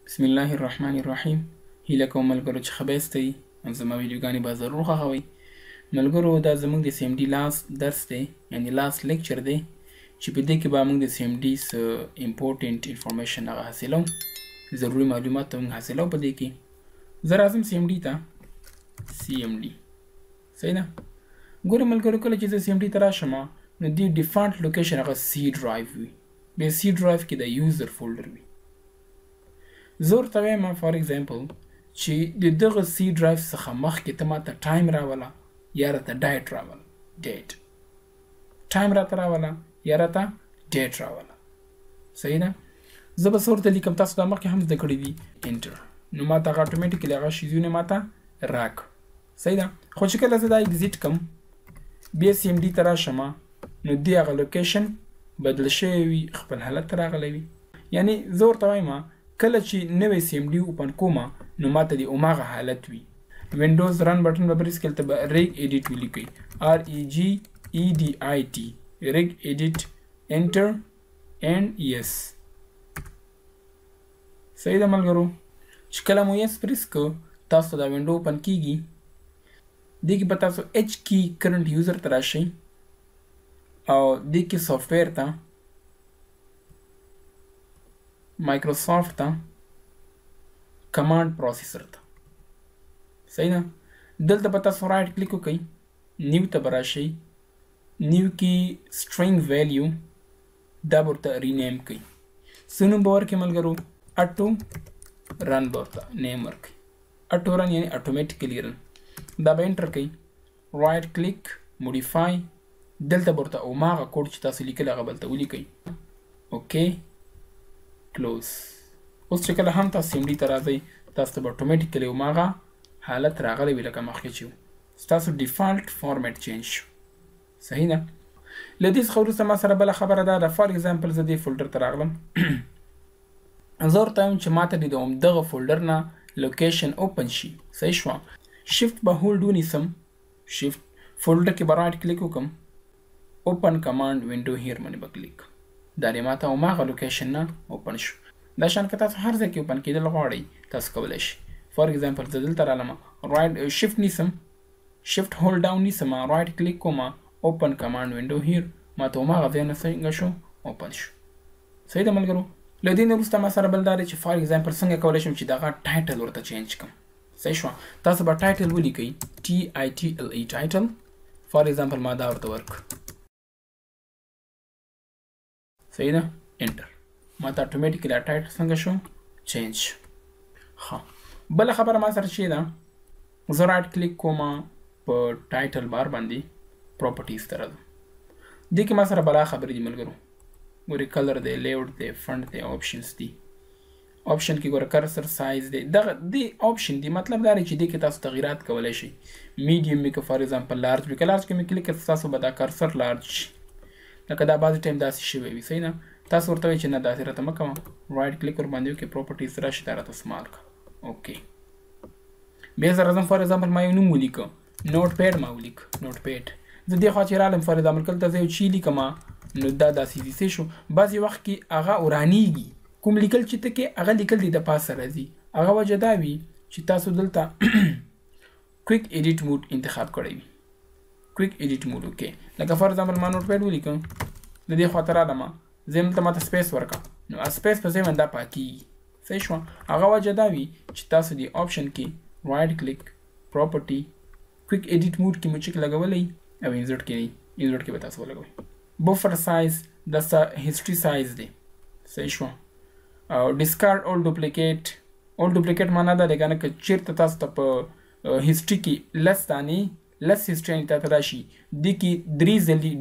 بسم الله الرحمن الرحیم. هیله کوم ملګرو چې ښه به یاستئ. زما ویډیوګانې به ضرور خوښوئ. ملګرو دا زموږ د سی ام ډي لاست درس دی، یعنې لاست لیکچر دی چې په دې کې به موږ د سی ام ډي څه امپورټنټ انفارمیشن هغه حاصلو، ضروري معلومات موږ حاصلو په دې کې. زه راځم سی ام ډي ته. سی ام ډي صحیح ده. ګوره ملګرو کله چې زه سی ام ډي ته راشم نو د ډیفالټ لوکیشن هغه سی ډرایو وي. بیا سی ډرایو کې د یوزر فولډر وي. زه ورته وایم فار ایگزامپل چې د دغه سی ډرایو څخه مخکې ته ماته ټایم راوله یا راته ډیټ راوله. ډیټ ټایم راته راوله یا راته ډیټ راوله. صحیح ده. زه به څه ورته لیکم، تاسو دا مخکې هم زده کړي دي. انټر نو ماته هغه اټومیټیکلي هغه شیزونه ماته راک. صحیح ده. خو چې کله زه دا اگزیټ کم بیا سی ام ډي ته راشم نو دې هغه لوکیشن بدل شوی وي، خپل حالت ته راغلی وي. یعنې زه ورته وایم کله چې نوی سی ام ډي اوپن کوم نو ماته د هماغه حالت وي. وینډوز رن بټن به پریس کړئ، ته به ریګ ایډیټ ولیکئ، REGEDIT ریګ ایډیټ، انټر اینډ یس. صحیح ده ملګرو. چې کله مو یس پریس کړو تاسو دا وینډو اوپن کیږي. دې کې به تاسو ایچ کی کرنٹ یوزر ته راشئ او دې کې سافټویر ته مایکروسافټ ته کمانډ پروسیسر ته. صحیح ده. دلته به تاسو رایټ کلیک وکئ، نیو ته به راشئ، نیو کې سټرینګ ویلیو دا به ورته رینیم کئ. څه نوم به ورکړئ ملګرو؟ اټو رن به ورته نیم ورکئ. اټو رن یعنې اټومیټیکلی رن. دا به انټر کئ، رایټ کلیک موډیفای، دلته به ورته هماغه کوډ چې تاسو لیکلی هغه به هلته ولیکئ. اوکې کلوز. اوس چې کله هم تاسو سی ام ډي ته راځئ تاسو ته به اټومیټیکلی هماغه حالت راغلی وي لکه مخکې چې و. ستاسو ډیفالټ فارمیټ چینج شو. صحیح ده. له دې څخه وروسته ما سره بله خبره دا ده. فار ایگزامپل زه دې فولډر ته راغلم. زه ورته وایم چې ماته د همدغه فولډر نه لوکیشن اوپن شي. صحیح شوه. شفت به هولډ ونیسم، شفت فولډر کې به رایټ کلیک وکړم، اوپن کمانډ وینډو هیر باندې به کلیک. دا دې ماته هماغه لوکیشن نه اوپن شو. دا شان که تاسو هر ځای کې اوپن کېدل غواړئ تاسو کولی شئ. فار ایگزامپل زه دلته رالم، رایټ شفت نیسم، شفت هولډ ډاون نیسم، رایټ کلیک کوم، اوپن کمانډ وینډو هیر، ماته هماغه ځای نه څنګه شو اوپن شو. صحیح ده ملګرو. له دې نه وروسته ما سره بل دا دی چې فار ایگزامپل څنګه کولی شم چې دغه ټایټل ورته چینج کړم. صحیح شوه. تاسو به ټایټل ولیکئ، TITLE ټایټل. فار ایگزامپل ما دا ورته ورک. صحیح ده. انټر. ماته اټومیټیکلی ټایټل څنګه شو چینج. ښه بله خبره ما سره چې ده، زه رایټ کلیک کوم په ټایټل بار باندې، پراپرټیز ته راځم. دې کې ما سره بلا خبرې دي ملګرو. ګورې کلر دی، لیاوټ دی، فنټ دی، آپشنز دي. آپشن کې ګوره کرسر سایز دی. دغه دې آپشن دی مطلب دا دی چې دې کې تاسو تغییرات کولی شئ. میډیم مې که فار ایگزامپل لارج مې که لارج کې مې کلیک کړ تاسو به دا کرسر لارج شي. لکه دا بعضې ټایم داسې شوی وي. صحیح نه. تاسو ورته وایئ چې نه داسې راته مه کوه، رایټ کلیک ورباندې وکړئ، پراپرټیز راشي دا راته سمال کړه. اوکې بیا زه راځم. فار ایگزامپل ما یو نوم ولیکه، نوټ پیډ ما ولیک، نوټ پیډ. زه دې خوا چې رالم فار ایگزامپل کله ته زه یو چی لیکم نو دا داسې داسې شو. بعضې وخت کې هغه ورانیږي. کوم لیکل چې ته کې هغه لیکل دې د پاسه راځي. هغه وجه دا وي چې تاسو دلته کویک ایډیټ موډ انتخاب کړی وي. کویک ایډیټ موډ. اوکې لکه فار ایگزامپل ما نوټ پیډ ولیکم، د دې خوا ته رالم، زه دلته ماته سپیس ورکړه نو سپیس په ځای باندې دا پاکېږي. صحیح شوه. هغه وجه دا وي چې تاسو دې آپشن کې رایټ کلیک، پراپرټي، کویک ایډیټ موډ کې مو چک لګولی او انزرټ کې انزرټ کې به تاسو ولګوئ. بفر سایز دا هسټري سایز دی. صحیح شوه. او ډسکارډ اول ډوپلیکیټ. اول ډوپلیکیټ معنا دا دی که چېرته تاسو ته په هسټري کې لس دانې لس هسټري تاته راشي، دې کې درې ځلې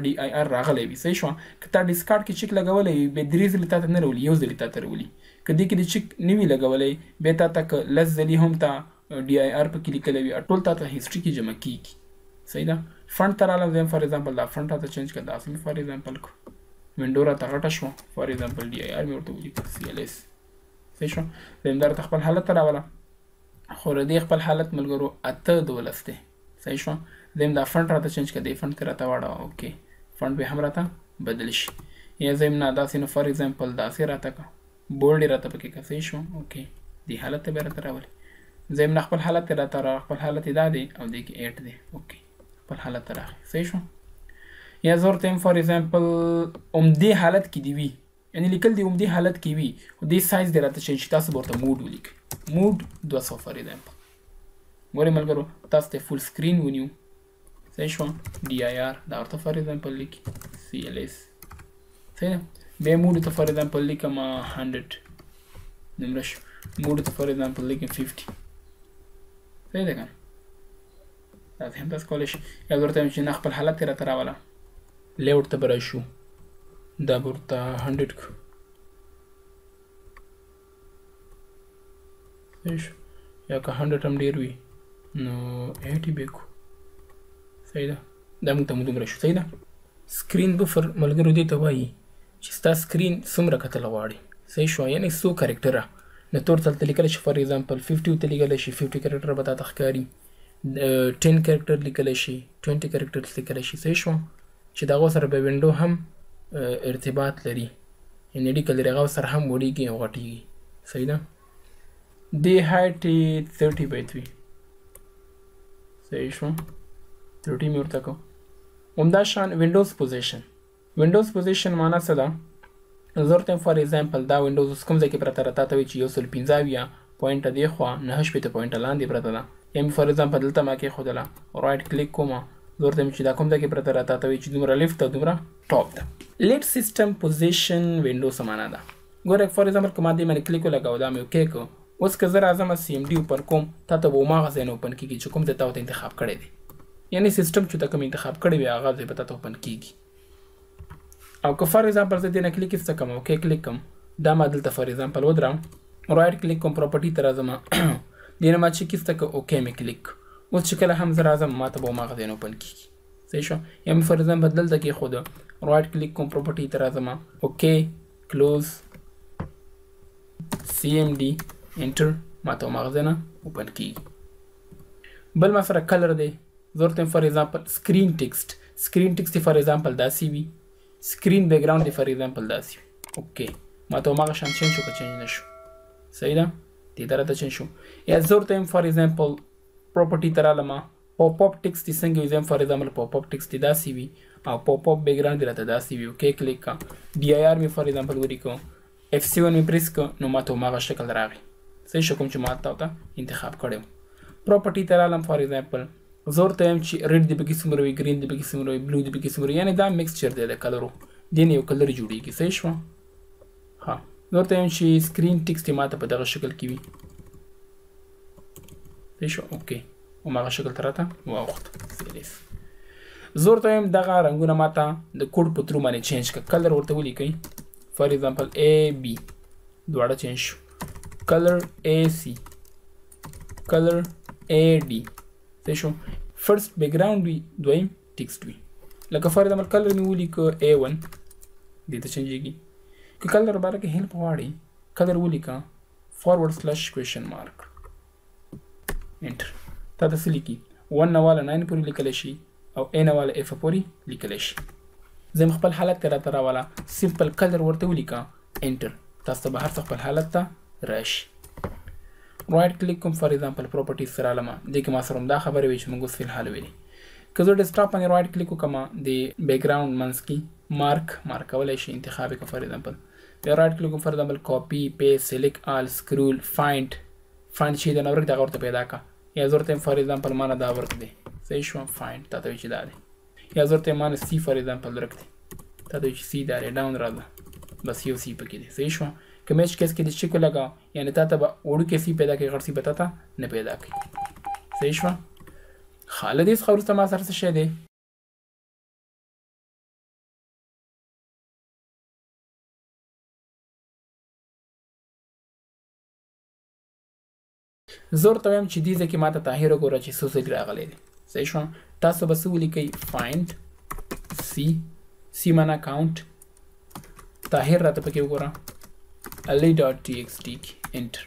DIR راغلی وي. صحیح شوه. که تا ډسکارډ کې چک لګولی وي بیا درې ځلې تاته نه راولي، یو ځلې تاته راولي. که دې کې د چک نه وي لګولی بیا تاته که لس ځلې هم تا DIR پکې لیکلی وي ټول تاته هسټري کې جمع کېږي. صحیح ده. فنټ ته رالم، زه فار ایگزامپل دا فنټ راته چینج کړه، داسې مې فار ایگزامپل کړو. وینډو راته غټه شوه، فار ایگزامپل DIR مې ورته ولیکه، CLS. صحیح شوه. زه دا راته خپل حالت ته راوله. خو د دې خپل حالت ملګرو 8:12 دی. صحیح شوه. زه دا فنټ راته چینج کړه، دې فنټ ته راته واړوه. اوکې فنټ به هم راته بدل شي. یا زه نه داسې نو فار ایگزامپل داسې راته کړه، بولډ راته پکې که صحیح شو اوکې دې حالت ته بیا راته راولي زه هم خپل حالت ته راته را خپل حالت دا دی او دې کې 8 دی اوکې خپل حالت ته راغی صحیح شو یا زه ورته یم فار ایگزامپل همدې حالت کې دې وي یعنې لیکل دې همدې حالت کې وي خو دې سایز دې راته چینج شي تاسو به ورته موډ ولیکئ موډ 200 فار ایگزامپل ګورئ ملګرو تاسو ته فول سکرین ونیو صحیح شو ډي آی آر دا ورته فار ایگزامپل لیکي سی ایل ایس صحیح ده بیا موډ ته فار ایگزامپل لیکم 100 دومره شو موډ ته فار ایگزامپل لیکم 50 صحیح ده که نه داسې هم تاسو کولی شئ یا زه ورته وایم چې نه خپل حالت یې راته راوله لیاوټ ته به راشو دا به ورته 100 کړو صحیح شو یا که 100 هم ډېر وي نو 80 به کړو صحیح ده دا موږ ته مو دومره شو صحیح ده سکرین بفر ملګرو دې ته وایي چې ستا سکرین څومره کتل غواړي صحیح شو یعنې څو کرکټره د تور ته لیکلی شي فار ایگزامپل 50 ته لیکلی شي 50 کرکټر به تاته ښکاري 10 کرکټر لیکلی شي 20 کرکټر لیکلی شي صحیح شو چې د هغو سره به وینډو هم ارتباط لري یعنې اړیکه لري هغه سره هم وړېږي او غټېږي صحیح ده دې هایټ یې 30 by 3 صحیح شو 30 مې ورته کړو همدا شان وینډوز پوزیشن وینډوز پوزیشن معنا څه ده زه ورته فار ایگزامپل دا وینډوز اوس کوم ځای کې پرته راته وایي چې 115 پوینټه دې خوا 9 شپېته پوینټه لاندې پرته ده یا مې فار ایگزامپل دلته ما کېښودله رایټ کلیک کوم زه ورته چې دا کوم ځای کې پرته راته وایي چې دومره لیفټ ده دومره ټاپ ده لیټ سیسټم پوزیشن وینډو څه معنا ده ګوره فار ایگزامپل که ما دې باندې کلیک ولګاو دا مې اوکې کړو اوس که زه راځم سی ایم ډي اوپن کوم تا ته به هماغه ځای نه اوپن کېږي چې کوم ځای تا ورته انتخاب کړی دی یعنې سیسټم چې ته کوم انتخاب کړی وي هغه ځای به تا ته اوپن کېږي او که فار ایگزامپل زه دې نه کلیک ایسته کړم اوکې کلیک کړم دا ما دلته فار ایگزامپل ودرم رایټ کلیک کوم پراپرټي ته راځم دې نه ما چیک ایسته کړه اوکې مې کلیک اوس چې کله هم زه راځم ما ته به هماغه ځای نه اوپن کېږي صحیح شو یا مې فار ایگزامپل دلته کېښوده رایټ کلیک کوم پراپرټي ته راځم اوکې کلوز سی ایم ډي انټر ما ته هماغه ځای نه اوپن کېږي بل ما سره کلر دی زه ورته فار ایگزامپل سکرین ټیکسټ فار ایگزامپل داسې وي سکرین بیکګراوند دی فار ایگزامپل داسې وي اوکې ما ته هماغه شان چینج شو که چینج نه شو صحیح ده دې ته راته چینج شو یا زه ورته یم فار ایگزامپل پراپرټي ته رالم پاپ اپ ټیکسټ یې څنګه وي زه یم فار ایگزامپل پاپ اپ ټیکسټ یې داسې وي او پاپ اپ بیکګراوند یې راته داسې وي اوکې کلیک کړه ډي آی آر مې فار ایگزامپل ولیکو F7 مې پریس کړه نو ما ته هماغه شکل راغی صحیح شو کوم چې ما ته انتخاب کړی و پراپرټي ته رالم فار ایگزامپل زه ورته یم چې ریډ دې پکې څومره وي ګرین دې پکې څومره وي بلو دې پکې څومره وي یعنې دا میکسچر دی د کلرو دې نه یو کلر جوړېږي صحیح شوه ها زه ورته یم چې سکرین ټیکسټ یې ما ته په دغه شکل کې وي صحیح شو اوکې هماغه شکل ته راته واوښت زه ورته یم دغه رنګونه ما ته د کوډ په ترو باندې چینج کړه کلر ورته ولیکئ فار ایگزامپل اے بی دواړه چینج شو کلر اے سی کلر اے ډي صحیح شو فرست بیکګراوند وي دویم ټیکسټ وي لکه فار ایگزامپل کلر مې ولیکه A1 دې ته چینجېږي که کلر باره کې هیلپ غواړئ کلر ولیکه /question mark انټر تا ته څه لیکي 1 نه واله 9 پورې لیکلی شي او A نه واله F پورې لیکلی شي زه م خپل حالت ته راته راوله سمپل کلر ورته ولیکه انټر تاسو ته به هر څه خپل حالت ته راشي رایټ کلیک کوم فار ایگزامپل پراپرټیز ته رالمه دې کې ما سره همدا خبرې وي چې موږ اوس فلحال ویلې که زه ډیسکټاپ باندې رایټ کلیک وکړم د بیکګراوند منځ کې مارک کولی شي انتخاب یې کړه فار ایگزامپل بیا رایټ کلیک کوم فار ایگزامپل کاپي پیسټ سلیکټ آل سکرول فایند چې د نه ورک دغه ورته پیدا کړه یا زه ورته فار ایگزامپل ما نه دا ورک دی صحیح شو فایند تا ته وایي چې دا دی یا زه ورته ما نه سی فار ایگزامپل ورک دی تا ته وایي چې سی دا دی ډاون راځه بس یو سی پکې دی صحیح شو که میچ کیس کې د چیک لګاو یعنې تا ته به وړوکی سی پیدا کړي غټ سی به تا ته نه پیدا کړي صحیح شوه ښه له دې څخه وروسته ما سره څه شی دی زه ورته وایم چې دې ځای کې ما ته طاهر وګوره چې څو ځلې راغلی دی صحیح شوه تاسو به څه ولیکئ فایند سی معنا کاونټ طاهر راته پکې وګوره ali.txt انټر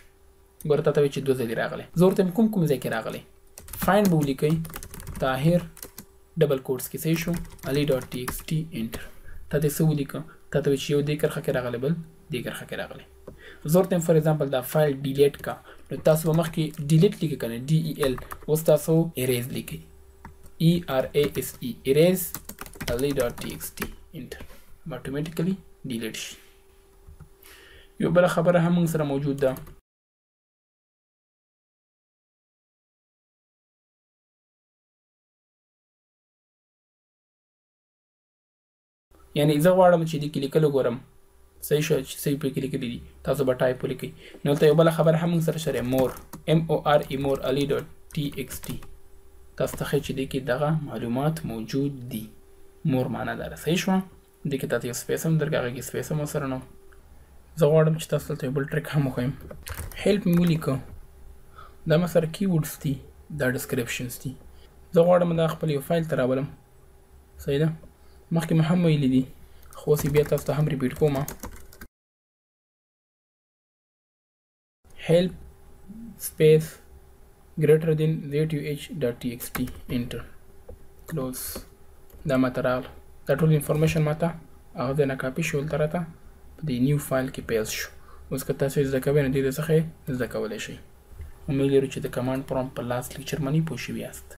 ګوره تا ته وایي چې 2 ځلې راغلی زه ورته کوم ځای کې راغلی فایند به ولیکئ طاهر ډبل کوټس کې صحیح شو ali.txt انټر تا ته څه ولیکه تا ته وایي چې یو دې کرښه کې راغلی بل دې کرښه کې راغلی زه ورته فار ایگزامپل دا فایل ډیلیټ کا نو تاسو به مخکې ډیلیټ لیکئ کنه DEL اوس تاسو اریز لیکئ ERASE erase ali.txt انټر اتوماتیکلی ډیلیټ شي. یو بل خبره هم موږ سره موجود ده یعنی زه غواړم چې دې کې لیکل وګورم صحیح شو چې صحیح پکې لیکلي دي تاسو به ټایپ ولیکئ. نو دلته یو بله خبره هم موږ سره شته مور MORE ali.txt تاسو ته ښیي چې دې کې دغه معلومات موجود دي. مور معنا داره صحیح شوه. دې کې تاسو یو سپیس هم درکړه هغه کې سپیس هم ورسره نه زه غواړم چې تاسو دلته یو بل ټریک هم وښیم. هیلپ مې ولیکه دا ما سره کیورډز دي دا ډسکرپشنز دي. زه غواړم دا خپل یو فایل ته راولم صحیح ده مخکې مې هم ویلي دي خو اوس بیا تاسو ته هم ریپیټ کوم help space greater than ZUH.txt enter close دا ماته راغله دا ټول انفارمیشن ماته هغه ځای نه کاپي شو دلته راته په دې نیو فایل کې پیسټ شو. اوس که تاسو یې زده کوئ نو دې څخه یې زده کولی شئ. امید لرو چې د کمانډ پرومپټ په لاست لیکچر باندې پوه شوي یاست.